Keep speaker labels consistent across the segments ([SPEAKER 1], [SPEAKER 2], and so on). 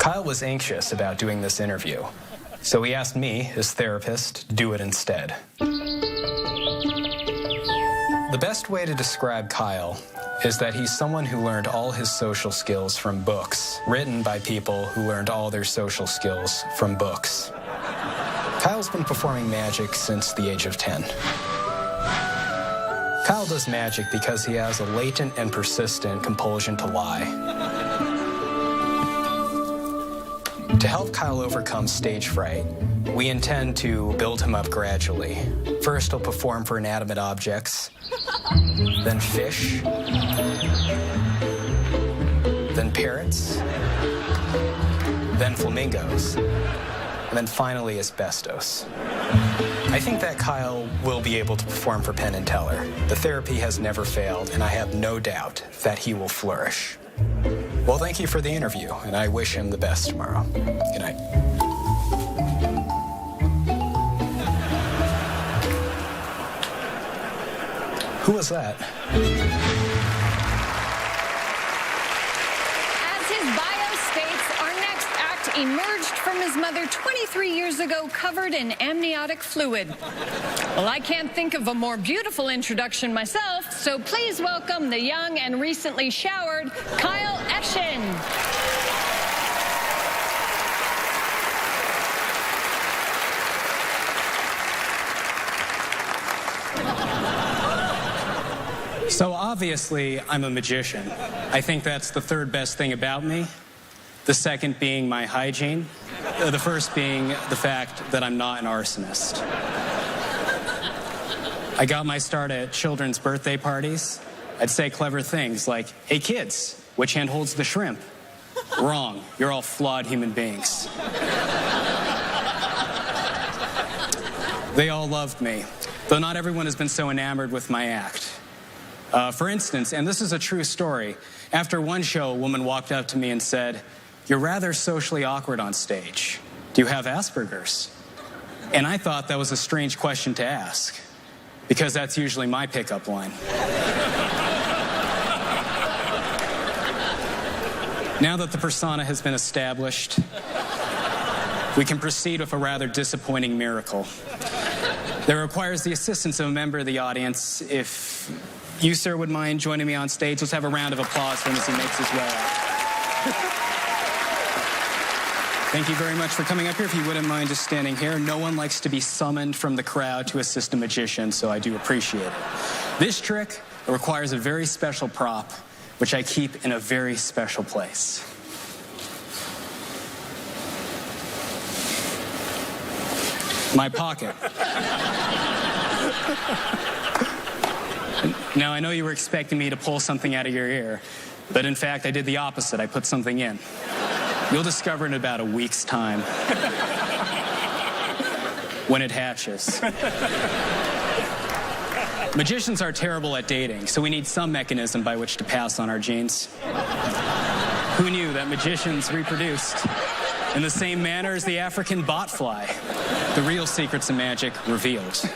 [SPEAKER 1] Kyle was anxious about doing this interview, so he asked me, his therapist, to do it instead. The best way to describe Kyle is that he's someone who learned all his social skills from books, written by people who learned all their social skills from books. Kyle's been performing magic since the age of 10. Kyle does magic because he has a latent and persistent compulsion to lie. To help Kyle overcome stage fright, we intend to build him up gradually. First, he'll perform for inanimate objects, then fish, then parrots, then flamingos, and then finally asbestos. I think that Kyle will be able to perform for Penn and Teller. The therapy has never failed, and I have no doubt that he will flourish. Well, thank you for the interview, and I wish him the best tomorrow. Good night. Who was that?
[SPEAKER 2] As his bio states, our next act emerged from his mother 23 years ago covered in amniotic fluid. Well, I can't think of a more beautiful introduction myself, so please welcome the young and recently showered Kyle Eschen.
[SPEAKER 1] So obviously, I'm a magician. I think that's the third best thing about me. The second being my hygiene. The first being the fact that I'm not an arsonist. I got my start at children's birthday parties. I'd say clever things like, "Hey kids, which hand holds the shrimp?" Wrong, you're all flawed human beings. They all loved me, though not everyone has been so enamored with my act. For instance, and this is a true story, after one show, a woman walked up to me and said, "You're rather socially awkward on stage. Do you have Asperger's?" And I thought that was a strange question to ask, because that's usually my pickup line. Now that the persona has been established, we can proceed with a rather disappointing miracle that requires the assistance of a member of the audience. If you, sir, would mind joining me on stage, let's have a round of applause for him as he makes his way out. Thank you very much for coming up here. If you wouldn't mind just standing here. No one likes to be summoned from the crowd to assist a magician, so I do appreciate it. This trick requires a very special prop, which I keep in a very special place. My pocket. Now, I know you were expecting me to pull something out of your ear, but in fact, I did the opposite. I put something in. You'll discover in about a week's time when it hatches. Magicians are terrible at dating, so we need some mechanism by which to pass on our genes. Who knew that magicians reproduced in the same manner as the African botfly? The real secrets of magic revealed.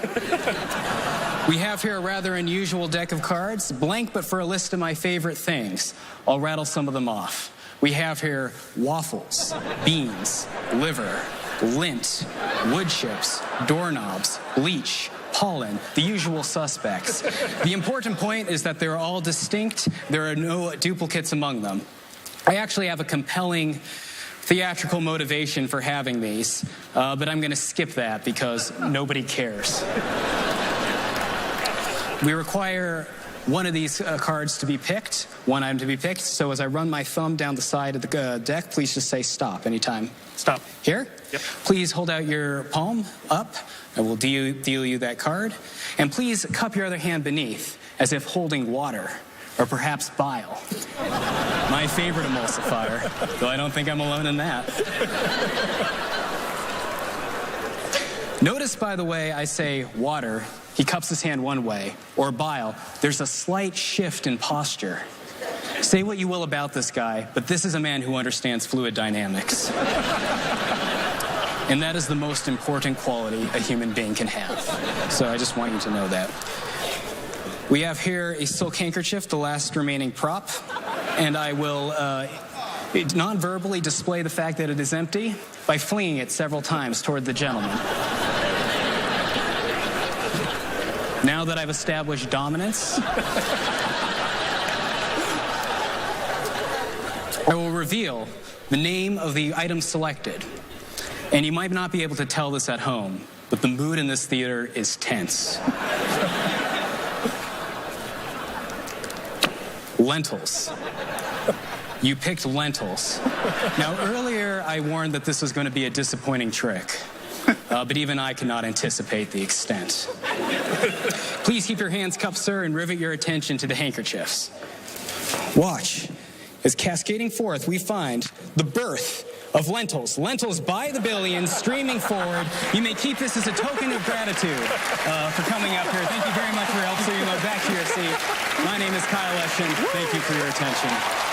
[SPEAKER 1] We have here a rather unusual deck of cards, blank but for a list of my favorite things. I'll rattle some of them off. We have here waffles, beans, liver, lint, wood chips, doorknobs, bleach, pollen, the usual suspects. The important point is that they're all distinct. There are no duplicates among them. I actually have a compelling theatrical motivation for having these, but I'm going to skip that because nobody cares. We require one of these cards to be picked, one item to be picked. So as I run my thumb down the side of the deck, please just say stop anytime.
[SPEAKER 3] Stop.
[SPEAKER 1] Here?
[SPEAKER 3] Yep.
[SPEAKER 1] Please hold out your palm up. I will deal you that card. And please cup your other hand beneath as if holding water or perhaps bile. My favorite emulsifier, though I don't think I'm alone in that. Notice, by the way, I say water. He cups his hand one way, or bile. There's a slight shift in posture. Say what you will about this guy, but this is a man who understands fluid dynamics. And that is the most important quality a human being can have. So I just want you to know that. We have here a silk handkerchief, the last remaining prop, and I will non-verbally display the fact that it is empty by flinging it several times toward the gentleman. Now that I've established dominance, I will reveal the name of the item selected. And you might not be able to tell this at home, but the mood in this theater is tense. Lentils. You picked lentils. Now, earlier I warned that this was going to be a disappointing trick, but even I cannot anticipate the extent. Please keep your hands cupped, sir, and rivet your attention to the handkerchiefs. Watch. As cascading forth, we find the birth of lentils. Lentils by the billions streaming forward. You may keep this as a token of gratitude for coming up here. Thank you very much for your help, so you can go back to your seat. My name is Kyle Eschen. Thank you for your attention.